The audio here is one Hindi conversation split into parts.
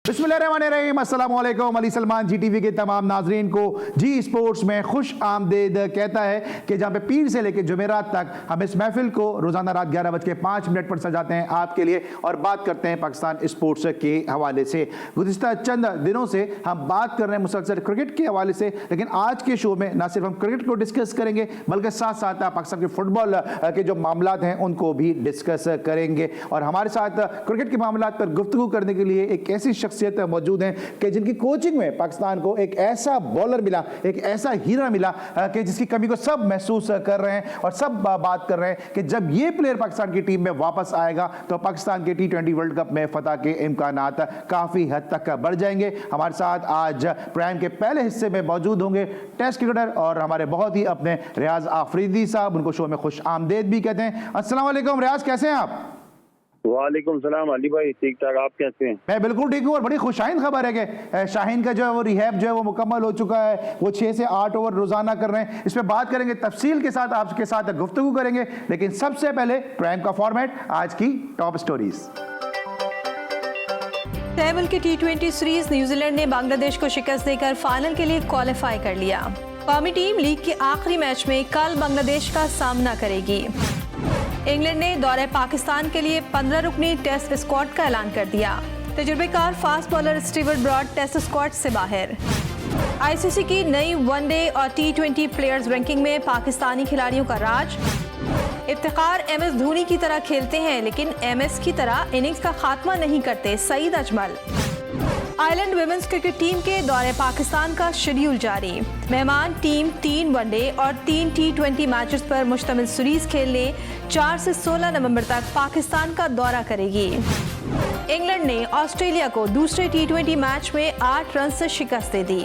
बिस्मिल्लाहिर्रहमानिर्रहीम, अस्सलाम वालेकुम। अली सलमान जी टीवी के तमाम नाजरीन को जी स्पोर्ट्स में खुश आमदेद कहता है कि जहाँ पे पीर से लेकर जुमेरात तक हम इस महफिल को रोज़ाना रात 11:05 पर सजाते हैं आपके लिए और बात करते हैं पाकिस्तान स्पोर्ट्स के हवाले से। गुज़िश्ता चंद दिनों से हम बात कर रहे हैं मुसलसल क्रिकेट के हवाले से, लेकिन आज के शो में ना सिर्फ हम क्रिकेट को डिस्कस करेंगे बल्कि साथ साथ पाकिस्तान के फुटबॉल के जो मामला हैं उनको भी डिस्कस करेंगे। और हमारे साथ क्रिकेट के मामला पर गुफ्तगू करने के लिए एक ऐसी शख्सियत मौजूद हैं कि जिनकी कोचिंग में पाकिस्तान को एक ऐसा बॉलर मिला, एक ऐसा हीरा मिला कि जिसकी कमी को सब महसूस कर रहे हैं और सब बात कर रहे हैं कि जब ये प्लेयर पाकिस्तान की टीम में वापस आएगा तो पाकिस्तान के T20 वर्ल्ड कप में फतह के इम्कानात काफी हद तक बढ़ जाएंगे। हमारे साथ आज प्राइम के पहले हिस्से में मौजूद होंगे टेस्ट क्रिकेटर और हमारे बहुत ही अपने रियाज आफरीदी साहब, उनको शो में खुश आमदेद भी कहते हैं। अस्सलाम वालेकुम रियाज, कैसे हैं आप? वालेकुम सलाम अली भाई, ठीक ठाक, आप कैसे हैं? मैं बिल्कुल ठीक हूँ और बड़ी खुशाइन खबर है कि शाहीन का जो है वो रिहैब जो है वो मुकम्मल हो चुका है। वो 6 से 8 ओवर रोजाना कर रहे हैं। इस पे बात करेंगे तफसील के साथ, आपके साथ गुफ्तगू करेंगे, लेकिन सबसे पहले प्राइम का फॉर्मेट, आज की टॉप स्टोरीज। टेबल की T20 सीरीज न्यूजीलैंड ने बांग्लादेश को शिकस्त देकर फाइनल के लिए क्वालिफाई कर लिया। कौमी टीम लीग के आखिरी मैच में कल बांग्लादेश का सामना करेगी। इंग्लैंड ने दौरे पाकिस्तान के लिए 15 रुकनी टेस्ट स्क्वाड का ऐलान कर दिया। तजुर्बेकार fast bowler Steven Broad test squad से बाहर। आईसीसी की नई वनडे और T20 प्लेयर्स रैंकिंग में पाकिस्तानी खिलाड़ियों का राज। इफ्तिखार MS धोनी की तरह खेलते हैं लेकिन MS की तरह इनिंग्स का खात्मा नहीं करते, Saeed Ajmal. Ireland women's cricket team के दौरे पाकिस्तान का शेड्यूल जारी। मेहमान टीम 3 वनडे और 3 T20 मैचेस पर मुश्तमिल सीरीज खेलने 4 से 16 नवंबर तक पाकिस्तान का दौरा करेगी। इंग्लैंड ने ऑस्ट्रेलिया को दूसरे T20 मैच में 8 रन से शिकस्त दे दी।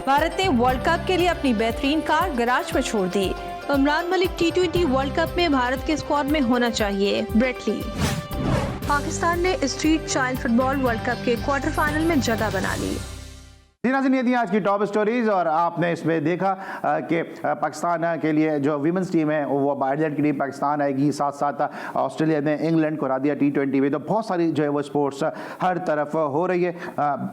भारत ने वर्ल्ड कप के लिए अपनी बेहतरीन कार गराज में छोड़ दी। Umran Malik T20 world cup में भारत के स्क्वाड में होना चाहिए, ब्रेटली। पाकिस्तान ने street child football world cup के क्वार्टर फाइनल में जगह बना ली। जी नाज़रीन, ये थी आज की टॉप स्टोरीज और आपने इसमें देखा कि पाकिस्तान के लिए जो वीमेंस टीम है वो आयरलैंड की टीम पाकिस्तान आएगी, साथ साथ ऑस्ट्रेलिया ने इंग्लैंड को हरा दिया T20 में। तो बहुत सारी जो है वो स्पोर्ट्स हर तरफ हो रही है।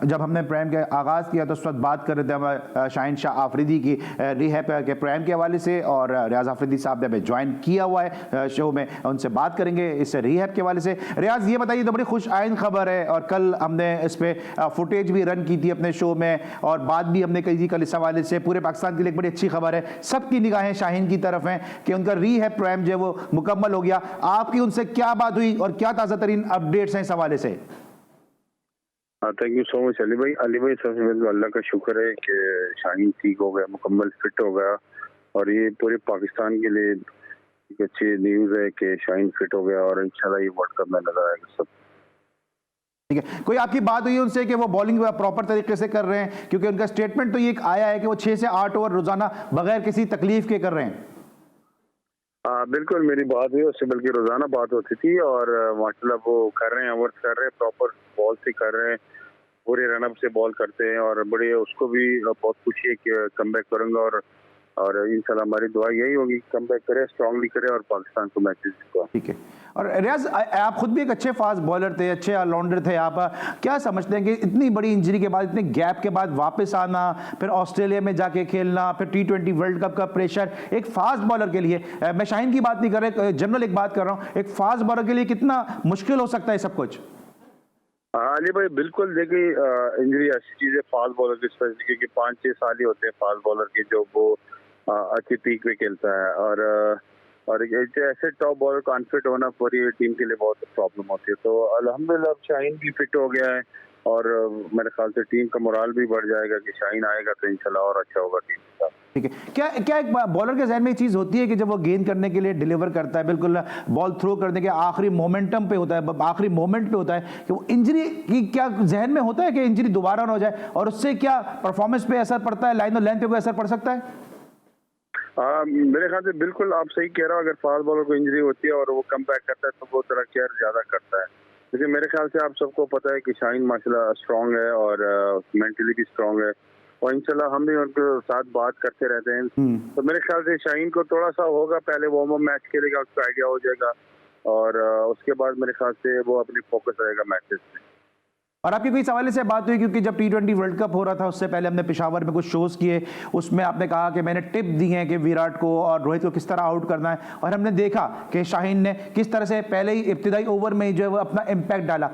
जब हमने प्राइम के आगाज़ किया तो उस वक्त बात कर रहे थे हम शाहीन शाह आफरीदी की रिहैब के प्राइम के हवाले से, और रियाज आफरीदी साहब ने हमें ज्वाइन किया हुआ है शो में, उनसे बात करेंगे इस रिहैब के हवाले से। रियाज, ये बताइए, तो बड़ी खुश आइन खबर है और कल हमने इस पर फुटेज भी रन की थी अपने शो में और बात भी हमने कही थी कल इस हवाले से। पूरे पाकिस्तान के लिए एक बड़ी अच्छी खबर है, सबकी निगाहें शाहीन की तरफ हैं कि उनका रिहैब प्राइम जो है वो मुकम्मल हो गया। आपकी उनसे क्या बात हुई और क्या ताज़ा तरीन अपडेट्स हैं इस हवाले से? Thank you so much Ali भाई। सबसे पहले अल्लाह का शुक्र है कि शाहीन ठीक हो गया, मुकम्मल फिट हो गया, और ये पूरे पाकिस्तान के लिए एक अच्छी न्यूज़ है कि शाहीन फिट हो गया और इंशाल्लाह ये वर्ल्ड कप में नजर आएगा सब। ठीक है, कोई आपकी बात हुई उनसे कि वो बॉलिंग प्रॉपर तरीके से कर रहे हैं? क्योंकि उनका स्टेटमेंट तो ये आया है कि वो 6 से 8 ओवर रोजाना बगैर किसी तकलीफ के कर रहे हैं। बिल्कुल, मेरी बात हुई उससे, बल्कि रोजाना बात होती थी और माशाल्लाह वो कर रहे हैं, ओवर्स कर रहे हैं, प्रॉपर बॉल से कर रहे हैं, पूरे रनअप से बॉल करते हैं और बड़े उसको भी बहुत खुशी है कि कम बैक करूँगा और इंशाल्लाह हमारी दुआ यही होगी, कम बैक करे, स्ट्रांगली करे और पाकिस्तान को मैचेस जितवा। ठीक है, और रियाज आप खुद भी एक अच्छे फास्ट बॉलर थे, अच्छे ऑलराउंडर थे। आप क्या समझते हैं कि इतनी बड़ी इंजरी के बाद, इतने गैप के बाद वापस आना, फिर ऑस्ट्रेलिया में जाके खेलना, फिर T20 वर्ल्ड कप का प्रेशर एक फास्ट बॉलर के लिए, मैं शाहीन की बात नहीं कर रहा, जनरल एक बात कर रहा हूँ, एक फास्ट बॉलर के लिए कितना मुश्किल हो सकता है सब कुछ? अली भाई बिल्कुल, देखिए इंजरी ऐसी चीज है फास्ट बॉलर की, स्पेशली क्योंकि 5-6 साल ही होते हैं फास्ट बॉलर के जो वो अच्छी पीक पे खेलता है, और ऐसे टॉप बॉलर को अनफिट होना पूरी टीम के लिए बहुत प्रॉब्लम होती है। तो अल्हम्दुलिल्लाह शाहीन भी फिट हो गया है और मेरे ख्याल से टीम का मोराल भी बढ़ जाएगा कि शाहीन आएगा तो इंशाल्लाह और अच्छा होगा टीम का। ठीक है, क्या एक बॉलर के जहन में एक चीज होती है कि जब वो गेंद करने के लिए डिलीवर करता है, बिल्कुल बॉल थ्रो करने के आखिरी मोमेंटम पे होता है, आखिरी मोमेंट पे होता है, कि वो इंजरी की क्या जहन में होता है कि इंजरी दोबारा ना हो जाए और उससे क्या परफॉर्मेंस पे असर पड़ता है, लाइन और लेंथ पे कोई असर पड़ सकता है? मेरे ख्याल से बिल्कुल आप सही कह रहे हो, अगर फास्ट बॉलर को इंजरी होती है और वो कम बैक करता है तो वो थोड़ा केयर ज्यादा करता है, क्योंकि मेरे ख्याल से आप सबको पता है कि शाहीन माशाल्लाह स्ट्रांग है और मेंटली भी स्ट्रांग है और इंशाल्लाह हम भी उनके साथ बात करते रहते हैं। तो मेरे ख्याल से शाहीन को थोड़ा सा होगा, पहले वार्म अप मैच खेलेगा, उसको आइडिया हो जाएगा और उसके बाद मेरे ख्याल से वो अपनी फोकस रहेगा मैचेस में। और आपकी कोई सवाल से बात हुई, क्योंकि जब T20 वर्ल्ड कप हो रहा था उससे पहले हमने पेशावर में कुछ शोज़ किए, उसमें आपने कहा कि मैंने टिप दी है कि विराट को और रोहित को किस तरह आउट करना है, और हमने देखा कि शाहीन ने किस तरह से पहले ही इब्तिदाई ओवर में जो है वो अपना इम्पैक्ट डाला।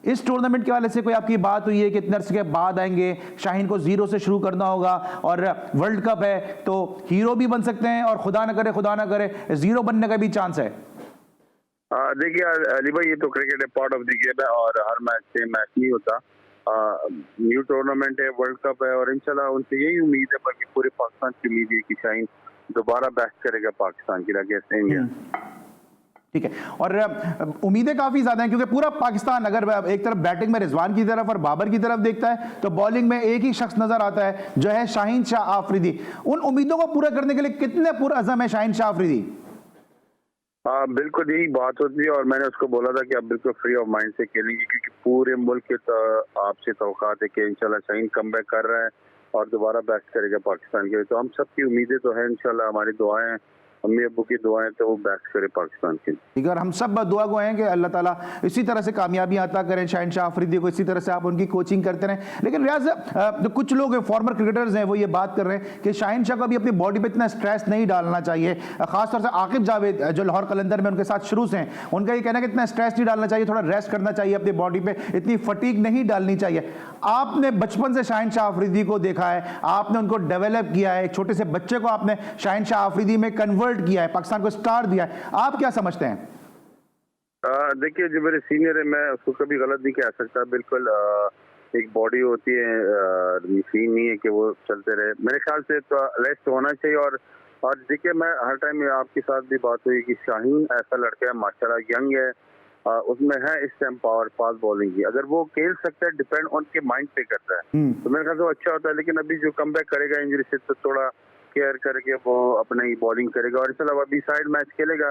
इस टूर्नामेंट के वाले से कोई आपकी बात हुई है कि इतने अरसे के बाद आएंगे, शाहीन को जीरो से शुरू करना होगा, और वर्ल्ड कप है तो हीरो भी बन सकते हैं और खुदा ना करे जीरो बनने का भी चांस है? देखिए अली भाई, ये तो क्रिकेट है, पार्ट ऑफ द गेम है, और हर मैच से मैच नहीं होता। न्यू टूर्नामेंट है, वर्ल्ड कप है, और इंशाल्लाह उनसे यही उम्मीद है, बल्कि पूरे पाकिस्तान की उम्मीद है कि शाहीन दोबारा बैट करेगा पाकिस्तान के लिए अगेंस्ट इंडिया। ठीक है, और उम्मीदें काफी ज्यादा हैं, क्योंकि पूरा पाकिस्तान अगर एक तरफ बैटिंग में रिजवान की तरफ और बाबर की तरफ देखता है तो बॉलिंग में एक ही शख्स नजर आता है जो है शाहीन शाह आफरीदी। उन उम्मीदों को पूरा करने के लिए कितने पुरअज़म है शाहीन शाह आफरीदी? बिल्कुल यही बात होती है, और मैंने उसको बोला था कि आप बिल्कुल फ्री ऑफ माइंड से खेलेंगे, क्योंकि पूरे मुल्क के आपसे तवक्कात है कि इंशाल्लाह शाहीन कमबैक कर रहा है और दोबारा बैट करेगा पाकिस्तान के लिए। तो हम सबकी उम्मीदें तो है, इंशाल्लाह हमारी दुआएं, अम्मी अब्बू की दुआएं, तो वो बैट करे पाकिस्तान के लिए। ठीक है, और हम सब दुआ गो हैं कि अल्लाह ताला इसी तरह से कामयाबी अता करें शाहीन शाह आफरीदी को, इसी तरह से आप उनकी कोचिंग करते रहें। लेकिन रियाज, जो कुछ लोग फॉर्मर क्रिकेटर्स हैं वो ये बात कर रहे हैं कि शाहीन शाह को अभी अपनी बॉडी पे इतना स्ट्रेस नहीं डालना चाहिए, खासतौर से आकिब जावेद जो लाहौर कलंदर में उनके साथ शुरू से हैं, उनका ये कहना है कि इतना स्ट्रेस नहीं डालना चाहिए, थोड़ा रेस्ट करना चाहिए अपनी बॉडी पे, इतनी फटीग नहीं डालनी चाहिए। आपने बचपन से शाहीन शाह आफरीदी को देखा है, आपने उनको डेवलप किया है, एक छोटे से बच्चे को आपने शाहीन शाह आफरीदी में कन्वर्ट किया है, पाकिस्तान को स्टार दिया है, आप क्या समझते हैं? देखिए, जो मेरे सीनियर है मैं उसको कभी गलत नहीं कह सकता। बिल्कुल एक बॉडी होती है, मशीन नहीं है कि वो चलते रहे। मेरे ख्याल से तो रेस्ट होना चाहिए। और देखिए, मैं हर टाइम आपके साथ भी बात हुई कि शाहीन ऐसा लड़का है, माशाल्लाह यंग है, उसमें है इस टाइम पावर, फास्ट बॉलिंग की। अगर वो खेल सकता है, डिपेंड उनके माइंड पे करता है, तो मेरे ख्याल से वो अच्छा होता है। लेकिन अभी जो कमबैक करेगा इंजरी से, तो थोड़ा केयर करके वो अपनी बॉलिंग करेगा, और इंशाल्लाह अभी साइड मैच खेलेगा,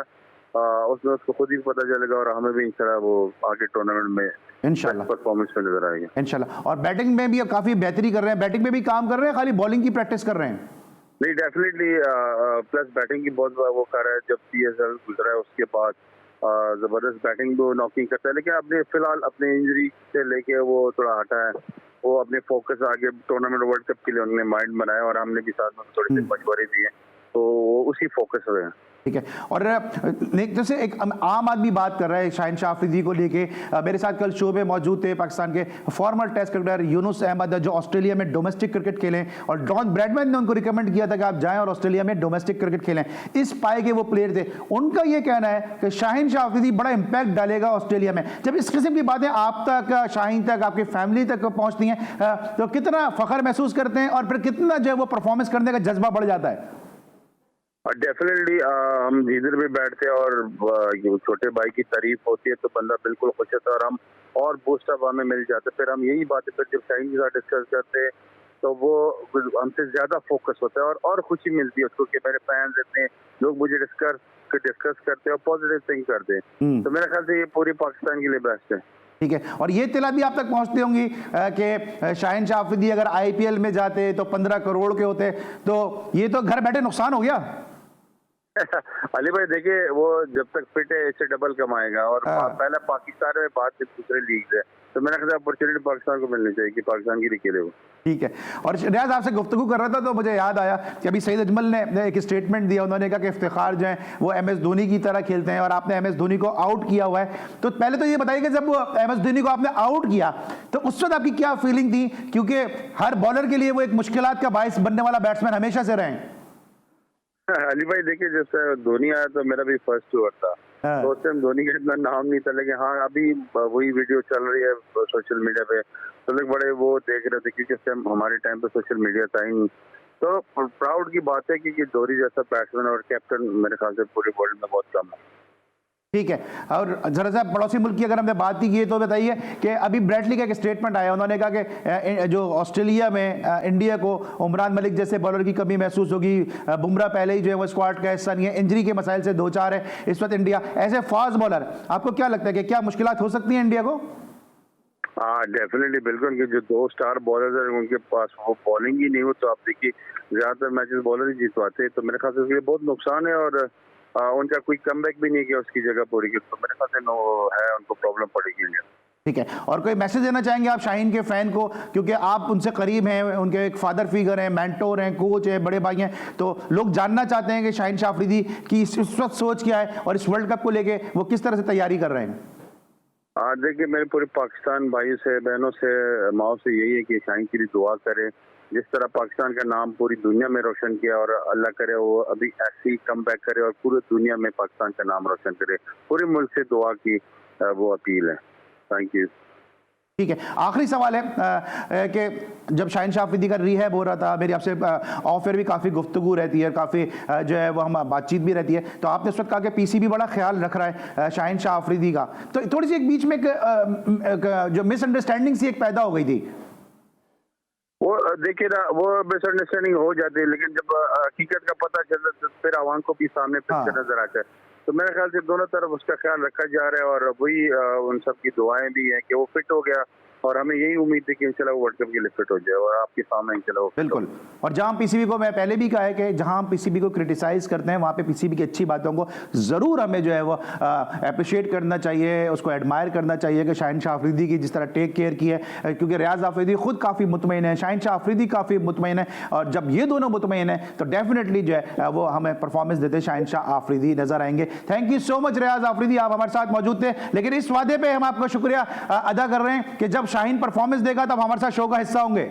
उसमें उसको खुद ही पता चलेगा, और हमें भी इंशाल्लाह वो आगे टूर्नामेंट में इंशाल्लाह परफॉर्मेंस में नजर आएगा इंशाल्लाह। और बैटिंग में भी काफी बेहतरी कर रहे हैं, बैटिंग में भी काम कर रहे हैं, खाली बॉलिंग की प्रैक्टिस कर रहे हैं? नहीं, डेफिनेटली प्लस बैटिंग की बहुत वो कर रहा है। जब CSL गुजरा है उसके बाद जबरदस्त बैटिंग वो नॉकिंग करता है, लेकिन अपने फिलहाल अपने इंजरी से लेके वो थोड़ा हटा है। वो अपने फोकस आगे टूर्नामेंट वर्ल्ड कप के लिए उन्होंने माइंड बनाया, और हमने भी साथ में थोड़ी सी मशवरे दिए, तो वो उसी फोकस हुए हैं। ठीक है, और जैसे एक आम आदमी बात कर रहा है शाहीन शाह आफरीदी को लेके, मेरे साथ कल शो में मौजूद थे पाकिस्तान के former test cricketer Younis Ahmed, जो ऑस्ट्रेलिया में डोमेस्टिक क्रिकेट खेलें, और डॉन ब्रैडमैन ने उनको रिकमेंड किया था कि आप जाएं और ऑस्ट्रेलिया में डोमेस्टिक क्रिकेट खेलें। इस पाए के वो प्लेयर थे, उनका ये कहना है कि शाहीन शाह आफरीदी बड़ा इंपैक्ट डालेगा ऑस्ट्रेलिया में। जब इस किस्म की बातें आप तक, शाहीन तक, आपकी फैमिली तक पहुंचती हैं, तो कितना फख्र महसूस करते हैं, और फिर कितना जो है वो परफॉर्मेंस करने का जज्बा बढ़ जाता है? डेफिनेटली हम जिधर भी बैठते हैं और छोटे भाई की तारीफ होती है तो बंदा बिल्कुल खुश होता है, और हम और बूस्ट अप हमें मिल जाते। फिर हम यही बातें फिर जब शाहीन के साथ डिस्कस करते हैं तो वो हमसे ज्यादा फोकस होता है, और खुशी मिलती है उसको कि मेरे फैंस इतने लोग मुझे डिस्कस करते हैं और पॉजिटिव थिंक करते हैं। तो मेरे ख्याल से ये पूरी पाकिस्तान के लिए बेस्ट है। ठीक है, और ये तिला भी आप तक पहुंचती होंगी कि शाहीन शाह आफरीदी अगर IPL में जाते तो 15 करोड़ के होते, तो ये तो घर बैठे नुकसान हो गया। अली भाई देखिए, वो जब तक फिट है इससे डबल कमाएगा, और पहला पाकिस्तान में बात दूसरे लीग है, तो मेरा ख्याल अपॉर्चुनिटी पाकिस्तान को मिलनी चाहिए कि पाकिस्तान की लिए खेले वो। ठीक है, और रियाज आपसे गुफ्तगू कर रहा था तो मुझे याद आया कि अभी सईद अजमल ने एक स्टेटमेंट दिया, उन्होंने कहा कि इफ्तिखार जो है वो MS धोनी की तरह खेलते हैं, और आपने MS धोनी को आउट किया हुआ है। तो पहले तो ये बताइए कि जब वो MS धोनी को आपने आउट किया तो उस वक्त आपकी क्या फीलिंग थी, क्योंकि हर बॉलर के लिए वो एक मुश्किलात का बाइस बनने वाला बैट्समैन हमेशा से रहे। अली भाई देखिए, जब धोनी आया तो मेरा भी फर्स्ट टूर था, तो उस टाइम धोनी का इतना नाम नहीं था, लेकिन हाँ अभी वही वीडियो चल रही है सोशल मीडिया पे, तो लोग बड़े वो देख रहे थे, क्योंकि उस टाइम हमारे टाइम पे सोशल मीडिया था ही नहीं। तो प्राउड की बात है कि धोनी जैसा बैट्समैन और कैप्टन मेरे ख्याल से पूरे वर्ल्ड में बहुत कम है। ठीक है, और जरा सा पड़ोसी मुल्क की अगर हमने बात की है तो बताइए कि अभी ब्रैडली का एक स्टेटमेंट आया, उन्होंने कहा कि जो ऑस्ट्रेलिया में इंडिया को उमरान मलिक जैसे बॉलर की कमी महसूस होगी, बुमराह पहले ही जो है वो स्क्वाड का हिस्सा नहीं है, इंजरी के मसाइल से दो चार है इस वक्त इंडिया। ऐसे फास्ट बॉलर आपको क्या लगता है कि क्या मुश्किलात हो सकती हैं इंडिया को? हाँ डेफिनेटली, बिल्कुल, कि जो 2 स्टार बॉलर है उनके पास वो बॉलिंग ही नहीं हो, तो आप देखिए ज्यादातर मैचेस बॉलर ही जीतवाते हैं, तो मेरे ख्याल से उसके लिए बहुत नुकसान है, और उनका कोई कमबैक भी नहीं किया उसकी जगह पूरी की, तो मेरे ख्याल से है उनको प्रॉब्लम पड़ेगी इंडिया। ठीक है, और कोई मैसेज देना चाहेंगे आप शाहीन के फैन को, क्योंकि आप उनसे करीब हैं, उनके एक फादर फिगर हैं, मेंटोर हैं, कोच हैं, बड़े भाई हैं, तो लोग जानना चाहते हैं कि शाहीन शाह अफरीदी की इस वक्त सोच क्या है और इस वर्ल्ड कप को लेके वो किस तरह से तैयारी कर रहे हैं। देखिए, मेरे पूरे पाकिस्तान भाइयों से, बहनों से, माओ से यही है कि शाहीन के लिए दुआ करें। जिस तरह पाकिस्तान का नाम पूरी दुनिया में रोशन किया, और अल्लाह करे वो अभी ऐसी कम बैक करे और पूरी दुनिया में पाकिस्तान का नाम रोशन करे। पूरे मुल्क से दुआ की वो अपील है। Thank you. ठीक है, आखिरी सवाल है कि जब शाहीन शाह अफरीदी का रिहैब हो रहा था, मेरी आपसे ऑफ एयर भी काफ़ी गुफ्तगू रहती है, काफ़ी जो है वो हम बातचीत भी रहती है, तो आपने इस वक्त कहा कि पीसीबी बड़ा ख्याल रख रहा है शाहीन शाह अफरीदी का, तो थोड़ी सी एक बीच में जो मिसअंडरस्टैंडिंग सी एक पैदा हो गई थी। वो देखिए ना, वो मिसअंडरस्टैंडिंग हो जाती है, लेकिन जब हकीकत का पता चलता तो फिर आवाम को भी सामने पिक्चर नजर आता है। तो मेरे ख्याल से दोनों तरफ उसका ख्याल रखा जा रहा है, और वही उन सब की दुआएं भी हैं कि वो फिट हो गया, और हमें यही उम्मीद है कि इंशाल्लाह वो वर्ल्ड कप के लिए फिट हो जाए और आपके सामने इंशाल्लाह वो बिल्कुल। और जहां पीसीबी को, मैं पहले भी कहा है कि जहां हम पीसीबी को क्रिटिसाइज करते हैं, वहां पे पीसीबी की अच्छी बातों को जरूर हमें जो है वो अप्रिशिएट करना चाहिए, उसको एडमायर करना चाहिए कि शाहीन शाह अफरीदी की जिस तरह टेक केयर की है, क्योंकि रियाज अफरीदी खुद काफ़ी मुतमईन है, शाहीन शाह अफरीदी काफ़ी मुतमईन है, और जब ये दोनों मुतमईन है तो डेफिनेटली जो है वो हमें परफॉर्मेंस देते शाहीन शाह अफरीदी नजर आएंगे। Thank you so much Riaz Afridi, आप हमारे साथ मौजूद थे, लेकिन इस वादे पे हम आपका शुक्रिया अदा कर रहे हैं कि जब शाहीन परफॉर्मेंस देगा तब हमारे साथ शो का हिस्सा होंगे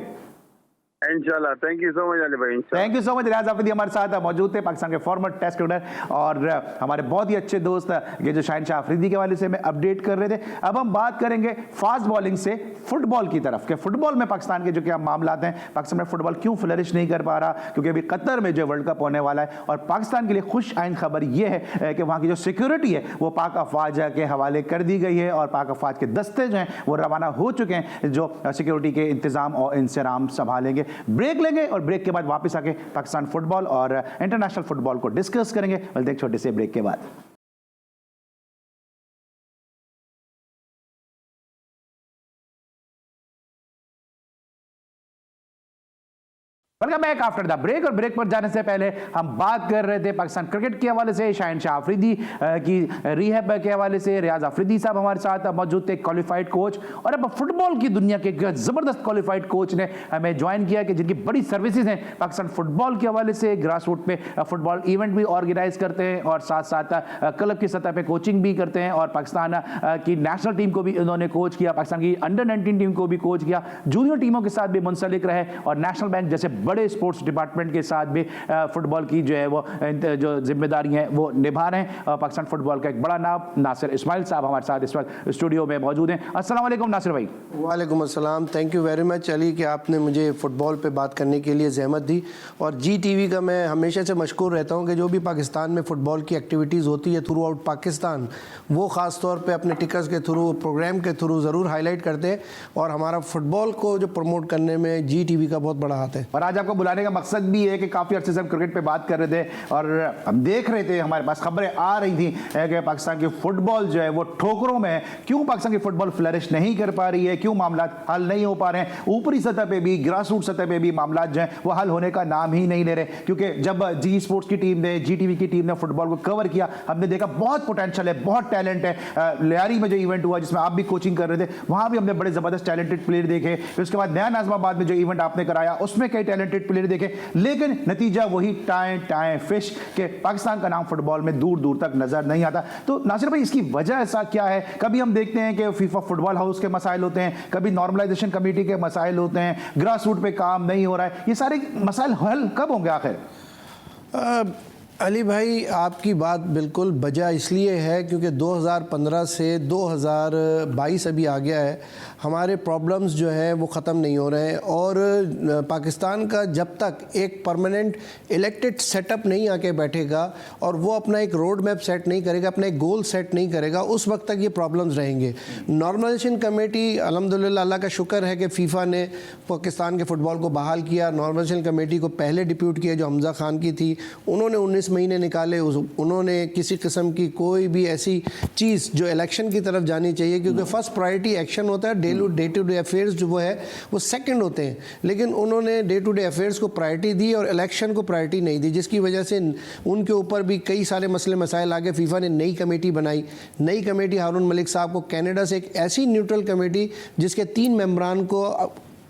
इंशाल्लाह। Thank you so much Ali भाई। Thank you so much. Riaz Afridi हमारे साथ मौजूद थे, पाकिस्तान के फॉर्मर टेस्ट क्रिकेटर और हमारे बहुत ही अच्छे दोस्त, ये जो शाहीन शाह अफरीदी के वाले से मैं अपडेट कर रहे थे। अब हम बात करेंगे फास्ट बॉलिंग से फुटबॉल की तरफ, कि फुटबॉल में पाकिस्तान के जो क्या मामला हैं, पाकिस्तान में फुटबॉल क्यों फ्लरिश नहीं कर पा रहा, क्योंकि अभी कतर में जो वर्ल्ड कप होने वाला है, और पाकिस्तान के लिए खुश आइन खबर यह है कि वहाँ की जो सिक्योरिटी है वो पाक अफवाज के हवाले कर दी गई है, और पाक अफवाज के दस्ते जो हैं वो रवाना हो चुके हैं, जो सिक्योरिटी के इंतजाम और इंतजाम संभालेंगे। ब्रेक लेंगे और ब्रेक के बाद वापस आके पाकिस्तान फुटबॉल और इंटरनेशनल फुटबॉल को डिस्कस करेंगे। मिलते हैं एक छोटे से ब्रेक के बाद। Welcome back after the break. और ब्रेक पर जाने से पहले हम बात कर रहे थे पाकिस्तान क्रिकेट के हवाले से, शाहीन शाह अफरीदी की रिहैब के हवाले से। रियाज अफरीदी साहब हमारे साथ मौजूद थे, क्वालिफाइड कोच, और अब फुटबॉल की दुनिया के जबरदस्त क्वालिफाइड कोच ने हमें ज्वाइन किया, कि जिनकी बड़ी सर्विसेज हैं पाकिस्तान फुटबॉल के हवाले से। ग्रास रूट पे फुटबॉल इवेंट भी ऑर्गेनाइज करते हैं, और साथ साथ क्लब की सतह पे कोचिंग भी करते हैं, और पाकिस्तान की नेशनल टीम को भी उन्होंने कोच किया, पाकिस्तान की अंडर-19 टीम को भी कोच किया, जूनियर टीमों के साथ भी मुंसलिक रहे, और नेशनल बैंक जैसे बड़े स्पोर्ट्स डिपार्टमेंट के साथ भी फुटबॉल की जो है वो जो जिम्मेदारी है वो निभा रहे हैं। पाकिस्तान फुटबॉल का एक बड़ा नाम नासिर इस्माइल साहब हमारे साथ इस वक्त स्टूडियो में मौजूद हैं। अस्सलाम वालेकुम नासिर भाई। वालेकुम अस्सलाम। Thank you very much Ali कि आपने मुझे फ़ुटबॉल पे बात करने के लिए ज़हमत दी, और जी टीवी का मैं हमेशा से मशकूर रहता हूँ कि जो भी पाकिस्तान में फ़ुटबॉल की एक्टिविटीज़ होती है थ्रू आउट पाकिस्तान, वो ख़ास तौर पे अपने टिकट्स के थ्रू, प्रोग्राम के थ्रू ज़रूर हाईलाइट करते हैं, और हमारा फ़ुटबॉल को जो प्रमोट करने में जी टीवी का बहुत बड़ा हाथ है। और आज आपको बुलाने का मकसद भी है कि काफ़ी अर्से से हम क्रिकेट पे बात कर रहे थे, और हम देख रहे थे, हमारे पास खबरें आ रही थी कि पाकिस्तान की फुटबॉल जो है वो ठोकरों में है। क्यों पाकिस्तान की फुटबॉल फ्लरिश नहीं कर पा रही है, क्यों मामला हल नहीं हो पा रहे हैं, ऊपरी सतह पे भी, ग्रास रूट सतह पे भी मामला जो है वो हल होने का नाम ही नहीं ले रहे। क्योंकि जब जी स्पोर्ट्स की टीम ने, जी टीवी की टीम ने फुटबॉल को कवर किया, हमने देखा बहुत पोटेंशियल है, बहुत टैलेंट है। लियारी में जो इवेंट हुआ जिसमें आप भी कोचिंग कर रहे थे, वहां भी हमने बड़े जबरदस्त टैलेंटेड प्लेयर देखे। फिर उसके बाद नया नाज़िमाबाद में जो इवेंट आपने कराया उसमें कई टैलेंटेड प्लेयर देखे, लेकिन नतीजा वही टाएं फिश के पाकिस्तान का नाम फुटबॉल में दूर दूर तक नजर नहीं आता। तो नासिर भाई, इसकी वजह ऐसा क्या है? कभी हम देखते हैं कि फीफा फुटबॉल हाउस के मसाइल होते हैं, कभी नॉर्मलाइजेशन कमेटी के मसाइल होते हैं, ग्रास रूट पे काम नहीं हो रहा है, ये सारे मसाइल हल कब होंगे आखिर? अली भाई, आपकी बात बिल्कुल बजा इसलिए है क्योंकि 2015 से 2022 अभी आ गया है, हमारे प्रॉब्लम्स जो हैं वो ख़त्म नहीं हो रहे हैं, और पाकिस्तान का जब तक एक परमानेंट इलेक्टेड सेटअप नहीं आके बैठेगा और वो अपना एक रोड मैप सेट नहीं करेगा, अपना एक गोल सेट नहीं करेगा, उस वक्त तक ये प्रॉब्लम्स रहेंगे। नॉर्मलाइजेशन कमेटी, अल्हम्दुलिल्लाह अल्लाह का शुक्र है कि फ़ीफ़ा ने पाकिस्तान के फ़ुटबॉल को बहाल किया। नॉर्मलाइजेशन कमेटी को पहले डिप्यूट किया जो हमज़ा खान की थी, उन्होंने 19 22 महीने निकाले, उन्होंने किसी किस्म की कोई भी ऐसी चीज़ जो इलेक्शन की तरफ जानी चाहिए, क्योंकि फर्स्ट प्रायोरिटी एक्शन होता है, डे टू डे अफेयर्स जो वो है वो सेकंड होते हैं, लेकिन उन्होंने डे टू डे अफेयर्स को प्रायोरिटी दी और इलेक्शन को प्रायोरिटी नहीं दी, जिसकी वजह से उनके ऊपर भी कई सारे मसले मसाइल आगे। फीफा ने नई कमेटी बनाई, नई कमेटी हारून मलिक साहब को कनाडा से एक ऐसी न्यूट्रल कमेटी जिसके 3 मेंबरान को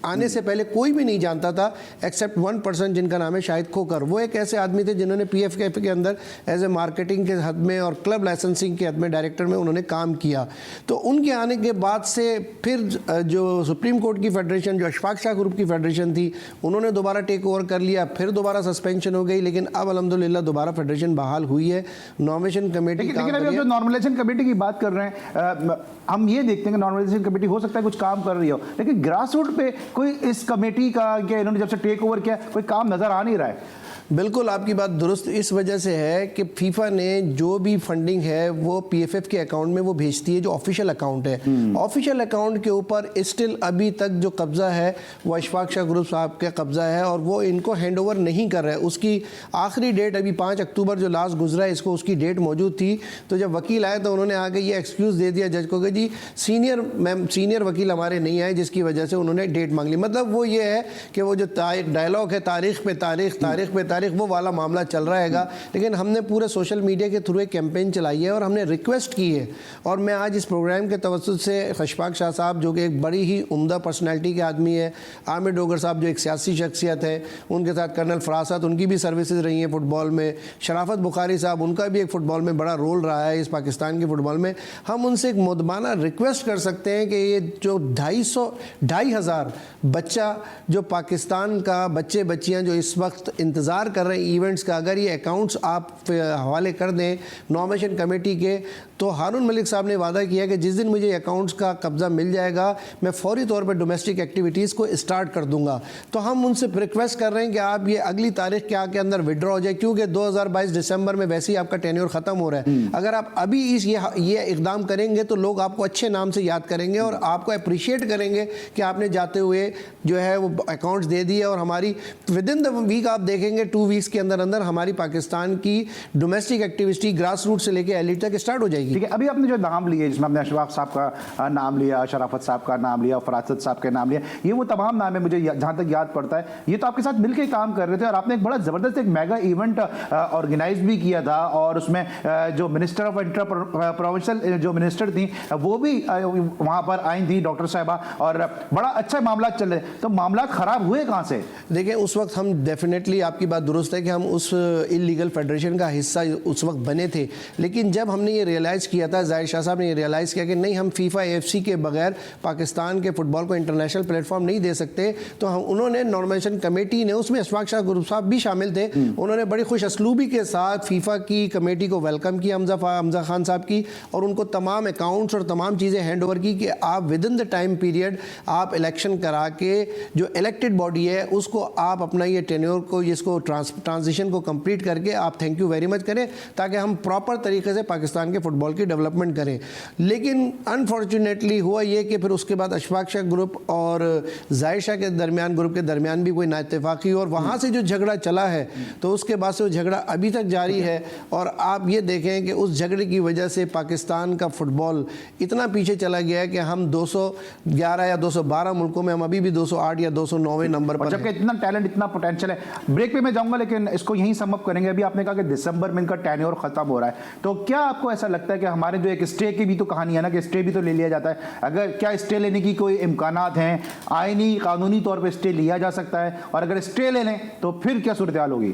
आने से पहले कोई भी नहीं जानता था एक्सेप्ट 1% जिनका नाम है शाहिद खोकर। वो एक ऐसे आदमी थे जिन्होंने PFK के अंदर एज ए मार्केटिंग के हद में और क्लब लाइसेंसिंग के हद में डायरेक्टर में उन्होंने काम किया। तो उनके आने के बाद से फिर जो सुप्रीम कोर्ट की फेडरेशन, जो अशफाक शाह ग्रुप की फेडरेशन थी, उन्होंने दोबारा टेक ओवर कर लिया, फिर दोबारा सस्पेंशन हो गई, लेकिन अब अल्हम्दुलिल्लाह दोबारा फेडरेशन बहाल हुई है। नॉमिनेशन कमेटी लेकिन अभी जो नॉर्मलाइजेशन कमेटी की बात कर रहे हैं, हम ये देखते हैं कि नॉर्मलाइजेशन कमेटी हो सकता है कुछ काम कर रही हो, लेकिन ग्रास रूट पे कोई इस कमेटी का, क्या इन्होंने जब से टेक ओवर किया कोई काम नजर आ नहीं रहा है। बिल्कुल आपकी बात दुरुस्त इस वजह से है कि फीफा ने जो भी फंडिंग है वो PFF के अकाउंट में वो भेजती है, जो ऑफिशियल अकाउंट है। ऑफिशियल अकाउंट के ऊपर स्टिल अभी तक जो कब्जा है वो अशफाक शाह ग्रुप साहब का कब्जा है और वो इनको हैंड ओवर नहीं कर रहा है। उसकी आखिरी डेट अभी 5 अक्टूबर जो लास्ट गुजरा है, इसको उसकी डेट मौजूद थी। तो जब वकील आए तो उन्होंने आके ये एक्सक्यूज़ दे दिया जज को कि जी सीनियर वकील हमारे नहीं आए, जिसकी वजह से उन्होंने डेट मांग ली। मतलब वो ये है कि वो जो डायलॉग है तारीख पे तारीख वो वाला मामला चल रहा हैगा। लेकिन हमने पूरे सोशल मीडिया के थ्रू एक कैंपेन चलाई है और हमने रिक्वेस्ट की है, और मैं आज इस प्रोग्राम के तवज्जुद से अशफाक शाह साहब जो कि एक बड़ी ही उम्दा पर्सनैलिटी के आदमी है, आमिर डोगर साहब जो एक सियासी शख्सियत है, उनके साथ कर्नल फरासत, उनकी भी सर्विसेज रही हैं फुटबॉल में, शराफत बुखारी साहब, उनका भी एक फ़ुटबॉल में बड़ा रोल रहा है इस पाकिस्तान के फुटबॉल में। हम उनसे एक मुदबाना रिक्वेस्ट कर सकते हैं कि ये जो 2,500 बच्चा जो पाकिस्तान का बच्चे बच्चियाँ जो इस वक्त इंतज़ार कर रहे हैं इवेंट्स का, अगर ये अकाउंट्स आप हवाले कर दें नॉमिनेशन कमेटी के, तो हारून मलिक साहब ने वादा किया कि जिस दिन मुझे अकाउंट्स का कब्जा मिल जाएगा मैं फौरी तौर पर डोमेस्टिक एक्टिविटीज़ को स्टार्ट कर दूंगा। तो हम उनसे रिक्वेस्ट कर रहे हैं कि आप ये अगली तारीख के आके अंदर विड्रॉ हो जाए, क्योंकि 2022 दिसंबर में वैसे ही आपका टेन्योर ख़त्म हो रहा है। अगर आप अभी ये इकदाम करेंगे तो लोग आपको अच्छे नाम से याद करेंगे और आपको अप्रिशिएट करेंगे कि आपने जाते हुए जो है वो अकाउंट्स दे दिए, और हमारी विद इन द वीक आप देखेंगे 2 वीक्स के अंदर हमारी पाकिस्तान की डोमेस्टिक एक्टिविटी ग्रास रूट से लेकर एलिट तक स्टार्ट हो जाएगी। ठीक है, अभी आपने जो नाम लिए, जिसमें आपने अशफाक साहब का नाम लिया, शराफत साहब का नाम लिया, फरासत साहब का नाम लिया, ये वो तमाम नाम है मुझे जहाँ तक याद पड़ता है। ये तो आपके साथ मिलकर काम कर रहे थे और आपने एक बड़ा ज़बरदस्त एक मेगा इवेंट ऑर्गेनाइज भी किया था, और उसमें जो मिनिस्टर ऑफ इंटर प्रोविंशियल जो मिनिस्टर थी वो भी वहाँ पर आई थी, डॉक्टर साहिबा, और बड़ा अच्छा मामला चल रहे। तो मामला ख़राब हुए कहाँ से? देखिए, उस वक्त हम डेफिनेटली, आपकी बात दुरुस्त है कि हम उस इलीगल फेडरेशन का हिस्सा उस वक्त बने थे, लेकिन जब हमने ये रियलाइज़ किया था, जाहिर शाह साहब ने ये रियलाइज़ किया कि नहीं, हम फीफा AFC के बगैर पाकिस्तान के फुटबॉल को इंटरनेशनल प्लेटफॉर्म नहीं दे सकते, तो उन्होंने नॉमिनेशन कमेटी ने, उसमें अशफाक शाह ग्रुप साहब भी शामिल थे, उन्होंने बड़ी खुश असलूबी के साथ फीफा की कमेटी को वेलकम किया, हमजा खान साहब की, और उनको तमाम अकाउंट्स और तमाम चीज़ें हैंड ओवर की कि आप with in the time period आप इलेक्शन करा के जो इलेक्टेड बॉडी है उसको आप अपना ये टेन्योर को, इसको ट्रांजिशन को कंप्लीट करके आप थैंक यू वेरी मच करें, ताकि हम प्रॉपर तरीके से पाकिस्तान के फुटबॉल की डेवलपमेंट करें। लेकिन अनफॉर्चुनेटली हुआ ये कि फिर उसके बाद अशफाक शाह ग्रुप और जाहिर शाह के दरमियान, ग्रुप के दरमियान भी कोई नाइत्तेफाकी, और वहाँ से जो झगड़ा चला है तो उसके बाद से वो झगड़ा अभी तक जारी है। और आप ये देखें कि उस झगड़े की वजह से पाकिस्तान का फुटबॉल इतना पीछे चला गया है कि हम 211 या 212 मुल्कों में हम अभी भी 208 या 209वें नंबर पर, जबकि इतना टैलेंट, इतना पोटेंशियल है। ब्रेक पे मैं जाऊंगा, लेकिन इसको यहीं सम अप करेंगे। अभी आपने कहा कि दिसंबर में इनका टेन्योर खत्म हो रहा है, तो क्या आपको ऐसा लगता है कि हमारे जो एक स्टे की भी तो कहानी है ना, कि स्टे भी तो ले लिया जाता है, अगर क्या स्टे लेने की कोई इम्कानात हैं, आईनी कानूनी तौर पर स्टे लिया जा सकता है, और अगर स्टे ले लें तो फिर क्या सूरत हाल होगी?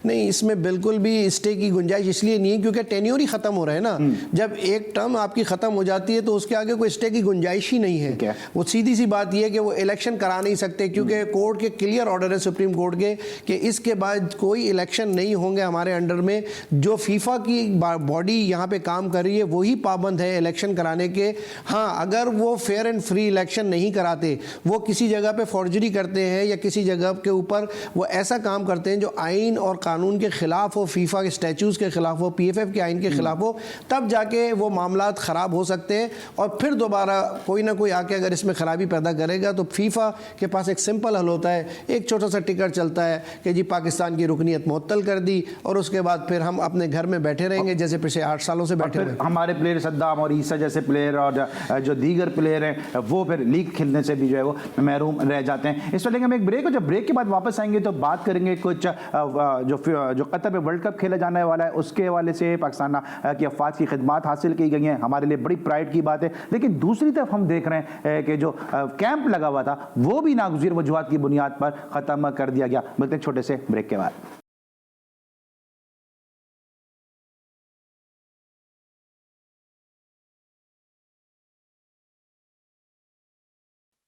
नहीं, इसमें बिल्कुल भी स्टे की गुंजाइश इसलिए नहीं है क्योंकि टेन्योर ही खत्म हो रहा है ना। जब एक टर्म आपकी खत्म हो जाती है तो उसके आगे कोई स्टे की गुंजाइश ही नहीं है। वो सीधी सी बात यह है कि वो इलेक्शन करा नहीं सकते, क्योंकि कोर्ट के क्लियर ऑर्डर है सुप्रीम कोर्ट के कि इसके बाद कोई इलेक्शन नहीं होंगे हमारे अंडर में। जो फीफा की बॉडी यहाँ पे काम कर रही है वही पाबंद है इलेक्शन कराने के। हाँ, अगर वो फेयर एंड फ्री इलेक्शन नहीं कराते, वो किसी जगह पे फॉर्जरी करते हैं या किसी जगह के ऊपर वो ऐसा काम करते हैं जो आइन और कानून के ख़िलाफ़ हो, फीफा के स्टैचूज़ के ख़िलाफ़ हो, PFF के आइन के ख़िलाफ़ हो, तब जाके वो मामला ख़राब हो सकते हैं और फिर दोबारा कोई ना कोई आके अगर इसमें ख़राबी पैदा करेगा तो फीफा के पास एक सिंपल हल होता है, एक छोटा सा टिकट चलता है कि जी पाकिस्तान की रुकनीत मुअत्तल कर दी और उसके बाद फिर हम अपने घर में बैठे रहेंगे जैसे पिछले 8 सालों से बैठे हुए। हमारे प्लेयर सद्दाम और ईसा जैसे प्लेयर और जो दीगर प्लेयर हैं वो फिर लीग खेलने से भी जो है वो महरूम रह जाते हैं। इस वजह हम एक ब्रेक, और जब ब्रेक के बाद वापस आएंगे तो बात करेंगे कुछ जो कतर में वर्ल्ड कप खेला जाने वाला है उसके हवाले से पाकिस्तान की अफवाज की खिदमत हासिल की गई हैं, हमारे लिए बड़ी प्राइड की बात है। लेकिन दूसरी तरफ हम देख रहे हैं कि जो कैंप लगा हुआ था वो भी नागुज़ीर वजूहात की बुनियाद पर ख़त्म कर दिया गया। मिलते हैं छोटे से ब्रेक के बाद।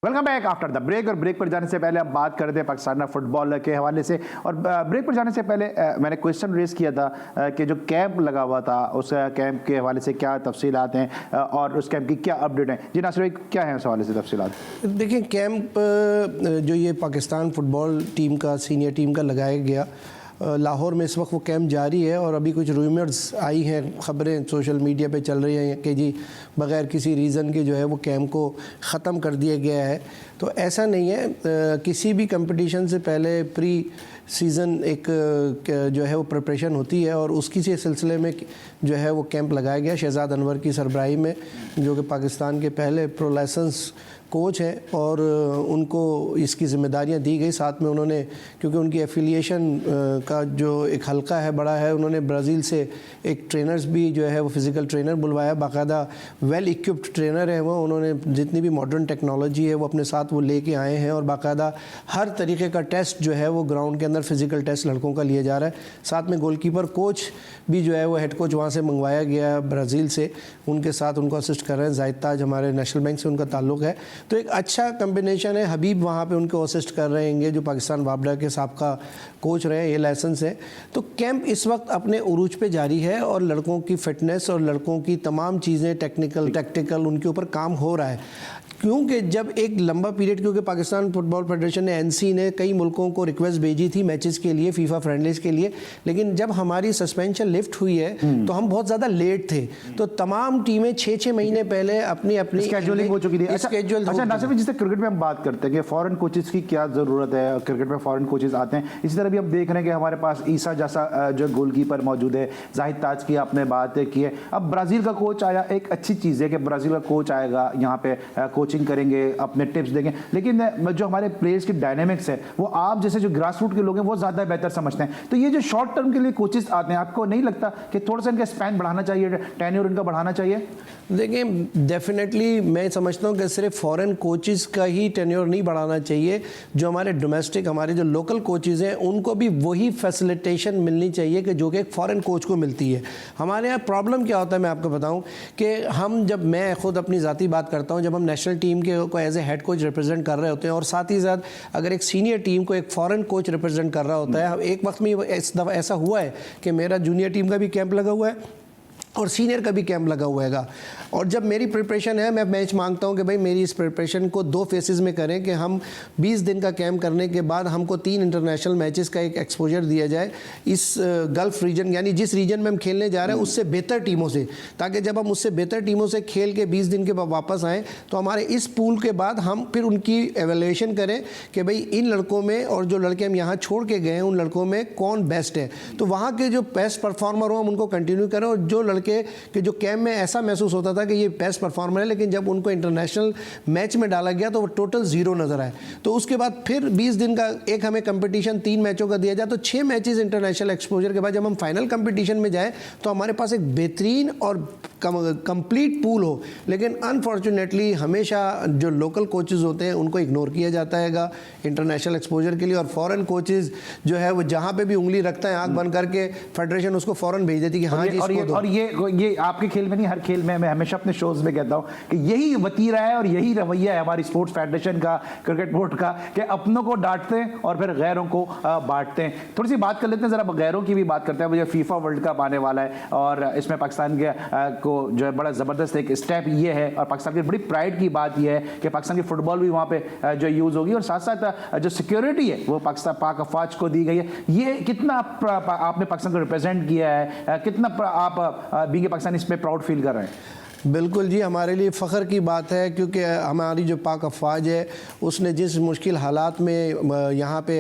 Welcome back after the break. और ब्रेक पर जाने से पहले हम बात करते हैं पाकिस्तान फुटबॉल के हवाले से। और ब्रेक पर जाने से पहले मैंने क्वेश्चन रेस किया था कि जो कैंप लगा हुआ था उस कैंप के हवाले से क्या तफसीलात हैं और उस कैंप की क्या अपडेट है। जी नासिर भाई, क्या है उस हवाले से तफसीलात? देखिए, कैंप जो ये पाकिस्तान फुटबॉल टीम का सीनियर टीम का लगाया गया लाहौर में, इस वक्त वो कैंप जारी है और अभी कुछ रूमर्स आई हैं, ख़बरें सोशल मीडिया पे चल रही हैं कि जी बग़ैर किसी रीज़न के जो है वो कैंप को ख़त्म कर दिया गया है। तो ऐसा नहीं है, किसी भी कंपटीशन से पहले प्री सीज़न एक जो है वो प्रिपरेशन होती है और उसकी से सिलसिले में जो है वो कैंप लगाया गया शहजाद अनवर की सरबराही में, जो कि पाकिस्तान के पहले प्रो लाइसेंस कोच हैं और उनको इसकी ज़िम्मेदारियां दी गई। साथ में उन्होंने, क्योंकि उनकी एफिलिएशन का जो एक हल्का है बड़ा है, उन्होंने ब्राज़ील से एक ट्रेनर्स भी जो है वो फ़िज़िकल ट्रेनर बुलवाया, बाकायदा वेल इक्विप्ड ट्रेनर है वो। उन्होंने जितनी भी मॉडर्न टेक्नोलॉजी है वो अपने साथ वो लेके आए हैं और बाकायदा हर तरीके का टेस्ट जो है वो ग्राउंड के अंदर फ़िज़िकल टेस्ट लड़कों का लिया जा रहा है। साथ में गोलकीपर कोच भी जो है वो हेड कोच वहाँ से मंगवाया गया ब्राज़ील से, उनके साथ उनको असिस्ट कर रहे हैं। जाहिद ताज हमारे नेशनल बैंक से उनका ताल्लुक़ है, तो एक अच्छा कम्बिनेशन है। हबीब वहाँ पे उनको असिस्ट कर रहे हैं जो पाकिस्तान वाबडा के साबका कोच रहे हैं, ये लाइसेंस है। तो कैंप इस वक्त अपने उरूज पे जारी है और लड़कों की फ़िटनेस और लड़कों की तमाम चीज़ें टेक्निकल टैक्टिकल उनके ऊपर काम हो रहा है। क्योंकि जब एक लंबा पीरियड, क्योंकि पाकिस्तान फुटबॉल फेडरेशन ने NC ने कई मुल्कों को रिक्वेस्ट भेजी थी मैचेस के लिए, फीफा फ्रेंडलीज के लिए, लेकिन जब हमारी सस्पेंशन लिफ्ट हुई है तो हम बहुत ज़्यादा लेट थे। तो तमाम टीमें 6-6 महीने पहले अपनी अपनी स्केड्यूलिंग हो चुकी थी। अच्छा नासिर भाई, जिससे क्रिकेट में हम बात करते हैं कि फॉरेन कोचेस की क्या ज़रूरत है, क्रिकेट में फॉरेन कोचेस आते हैं, इसी तरह भी हम देख रहे हैं कि हमारे पास ईसा जैसा जो गोलकीपर मौजूद है, जाहिद ताज की आपने बात की है। अब ब्राज़ील का कोच आया, एक अच्छी चीज़ है कि ब्राज़ील का कोच आएगा, यहाँ पे कोचिंग करेंगे, अपने टिप्स देंगे, लेकिन जो हमारे प्लेयर्स की डायनेमिक्स है वो आप जैसे जो ग्रास रूट के लोग हैं वो ज़्यादा बेहतर समझते हैं। तो ये जो शॉर्ट टर्म के लिए कोचेस आते हैं, आपको नहीं लगता कि थोड़ा सा इनका स्पैन बढ़ाना चाहिए, टेन्योर इनका बढ़ाना चाहिए? देखिए, डेफिनेटली मैं समझता हूँ कि सिर्फ फॉरेन कोचेस का ही टेन्योर नहीं बढ़ाना चाहिए, जो हमारे डोमेस्टिक, हमारे जो लोकल कोचेस हैं उनको भी वही फैसिलिटेशन मिलनी चाहिए कि जो कि एक फ़ॉरेन कोच को मिलती है। हमारे यहाँ प्रॉब्लम क्या होता है मैं आपको बताऊँ कि हम, जब मैं खुद अपनी ज़ाती बात करता हूँ, जब हम नेशनल टीम के को as a head coach represent कर रहे होते हैं और साथ ही साथ अगर एक सीनियर टीम को एक फॉरेन कोच रिप्रेजेंट कर रहा होता है, एक वक्त में इस दफ़ा ऐसा हुआ है कि मेरा जूनियर टीम का भी कैंप लगा हुआ है और सीनियर का भी कैंप लगा हुआ है। और जब मेरी प्रिपरेशन है, मैं मैच मांगता हूं कि भाई मेरी इस प्रिपरेशन को 2 फेसेस में करें कि हम 20 दिन का कैंप करने के बाद हमको 3 इंटरनेशनल मैचेस का एक एक्सपोजर दिया जाए इस गल्फ़ रीजन, यानी जिस रीजन में हम खेलने जा रहे हैं उससे बेहतर टीमों से, ताकि जब हम उससे बेहतर टीमों से खेल के 20 दिन के बाद वापस आएँ तो हमारे इस पूल के बाद हम फिर उनकी एवेल्यूएशन करें कि भाई इन लड़कों में और जो लड़के हम यहाँ छोड़ के गए हैं उन लड़कों में कौन बेस्ट है। तो वहाँ के जो बेस्ट परफॉर्मर हो हम उनको कंटिन्यू करें, और जो लड़के कि जो कैंप में ऐसा महसूस होता था कि ये बेस्ट परफॉर्मर है, लेकिन जब उनको इंटरनेशनल मैच में डाला गया तो वो टोटल 0 नज़र आए। तो उसके बाद फिर 20 दिन का एक हमें कंपटीशन 3 मैचों का दिया जाए, तो 6 मैचेस इंटरनेशनल एक्सपोजर के बाद जब हम फाइनल कंपटीशन में जाए तो हमारे पास एक बेहतरीन और कंप्लीट पूल हो। लेकिन अनफॉर्चुनेटली हमेशा जो लोकल कोचेज़ होते हैं उनको इग्नोर किया जाता है इंटरनेशनल एक्सपोजर के लिए, और फॉरेन कोचेज़ जो है वो जहाँ पे भी उंगली रखता है आँख बंद करके फेडरेशन उसको फ़ौरन भेज देती है कि हाँ जी इसको दो। और ये ये आपके खेल में नहीं, हर खेल में मैं हमेशा अपने शोज में कहता हूँ कि यही वतीरा है और यही रवैया है हमारी स्पोर्ट्स फेडरेशन का, क्रिकेट बोर्ड का, कि अपनों को डांटते हैं और फिर गैरों को बांटते हैं। थोड़ी सी बात कर लेते हैं, जरा गैरों की भी बात करते हैं। मुझे फीफा वर्ल्ड कप आने वाला है और इसमें पाकिस्तान के को जो है बड़ा ज़बरदस्त एक स्टेप ये है, और पाकिस्तान की बड़ी प्राइड की बात ये है कि पाकिस्तान की फुटबॉल भी वहाँ पे जो यूज़ होगी, और साथ साथ जो सिक्योरिटी है वो पाक अफवाज को दी गई है। ये कितना आपने पाकिस्तान को रिप्रेजेंट किया है, कितना आप बीइंग पाकिस्तानी इस पर प्राउड फील कर रहे हैं? बिल्कुल जी, हमारे लिए फ़ख्र की बात है, क्योंकि हमारी जो पाक अफवाज है उसने जिस मुश्किल हालात में यहाँ पे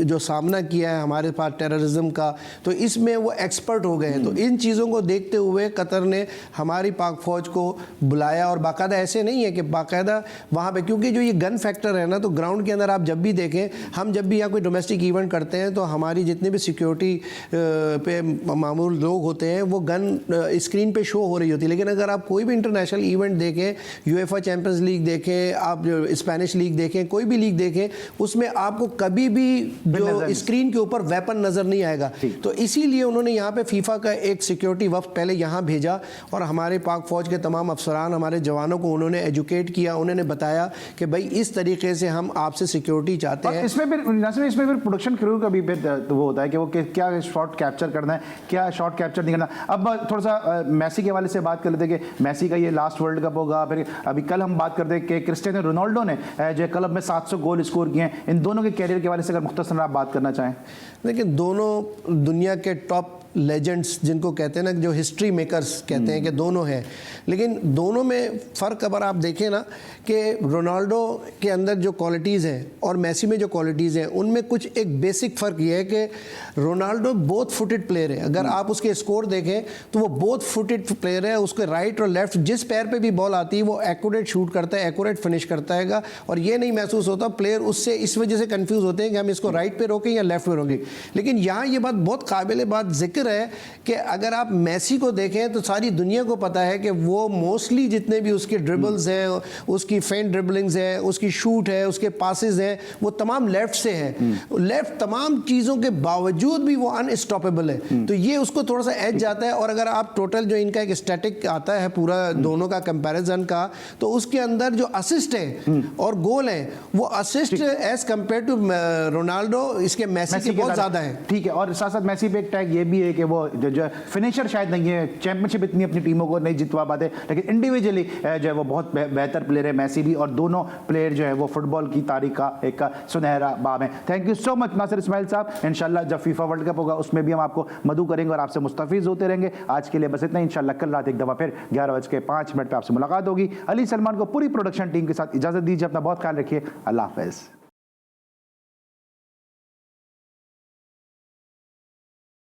जो सामना किया है हमारे पास टेररिज्म का, तो इसमें वो एक्सपर्ट हो गए हैं। तो इन चीज़ों को देखते हुए कतर ने हमारी पाक फ़ौज को बुलाया, और बाकायदा ऐसे नहीं है कि बाकायदा वहाँ पे, क्योंकि जो ये गन फैक्टर है ना, तो ग्राउंड के अंदर आप जब भी देखें, हम जब भी यहाँ कोई डोमेस्टिक इवेंट करते हैं तो हमारी जितने भी सिक्योरिटी पे मामूल लोग होते हैं वो गन स्क्रीन पे शो हो रही होती है। लेकिन अगर आप कोई भी इंटरनेशनल इवेंट देखें, यूएफए चैंपियंस लीग देखें, आप स्पेनिश लीग देखें, कोई भी लीग देखें, उसमें आपको कभी भी जो स्क्रीन के ऊपर वेपन नजर नहीं आएगा। तो इसीलिए उन्होंने यहाँ पे फीफा का एक सिक्योरिटी वफ्द पहले यहाँ भेजा, और हमारे पाक फौज के तमाम अफसरान, हमारे जवानों को उन्होंने एजुकेट किया, उन्होंने बताया कि भाई इस तरीके से हम आपसे सिक्योरिटी चाहते हैं। इसमें फिर प्रोडक्शन क्रू का भी तो वो होता है कि वो क्या शॉट कैप्चर करना है, क्या शॉट कैप्चर नहीं करना। अब थोड़ा सा मेसी के वाले से बात कर लेते हैं कि मेसी का ये लास्ट वर्ल्ड कप होगा। फिर अभी कल हम बात करते हैं कि क्रिस्टियानो रोनाल्डो ने जो क्लब में 700 गोल स्कोर किए हैं। इन दोनों के कैरियर के वाले से अगर मुख्तसर आप बात करना चाहें। लेकिन दोनों दुनिया के टॉप लेजेंड्स जिनको कहते हैं ना, जो हिस्ट्री मेकर्स कहते हैं कि दोनों हैं, लेकिन दोनों में फ़र्क अगर आप देखें ना कि रोनाल्डो के अंदर जो क्वालिटीज़ हैं और मेसी में जो क्वालिटीज़ हैं उनमें कुछ एक बेसिक फ़र्क ये है कि रोनाल्डो बोथ फुटेड प्लेयर है। अगर आप उसके स्कोर देखें तो वो बोथ फुटेड प्लेयर है, उसके राइट और लेफ्ट जिस पैर पे भी बॉल आती है वो एक्यूरेट शूट करता है, एक्यूरेट फिनिश करता है, और ये नहीं महसूस होता प्लेयर उससे इस वजह से कंफ्यूज होते हैं कि हम इसको राइट पे रोकें या लेफ्ट पे रोकें। लेकिन यहाँ ये बात बहुत काबिल बात जिक्र है कि अगर आप मेसी को देखें तो सारी दुनिया को पता है कि वो मोस्टली जितने भी उसके ड्रिबल्स हैं, उसकी फेंट ड्रिबलिंग्स है, उसकी शूट है, उसके पासेस हैं, वो तमाम लेफ्ट से हैं। लेफ्ट तमाम चीज़ों के बावजूद भी वो अनस्टॉपेबल है। तो ये उसको थोड़ा सा एज जाता है। और अगर आप टोटल जो इनका एक स्टैटिक आता है पूरा दोनों का कंपैरिजन का, तो उसके अंदर जो असिस्ट है और गोल है वो assist as compare to Ronaldo इसके मेसी के बहुत ज़्यादा है। ठीक है, और साथ साथ मेसी पे एक टैग ये भी है कि वो जो फिनिशर शायद नहीं है, चैंपियनशिप इतनी अपनी टीमों को नहीं जितवा पाते, लेकिन इंडिविजुअली जो है वो बहुत बेहतर प्लेयर है मेसी भी, और दोनों प्लेयर जो है वो फुटबॉल की तारीख का एक सुनहरा बाब है। Thank you so much Nasir Ismail साहब। इंशाल्लाह जब फीफा वर्ल्ड कप होगा उसमें भी हम आपको मदू करेंगे और आपसे मुस्तफीज होते रहेंगे। आज के लिए बस इतना ही। इंशाल्लाह कल रात एक दफ़ा फिर 11:05 पे आपसे मुलाकात होगी। अली सलमान को पूरी प्रोडक्शन टीम के साथ इजाज़त दीजिए। अपना बहुत ख्याल रखिए। अल्लाह हाफ़िज़।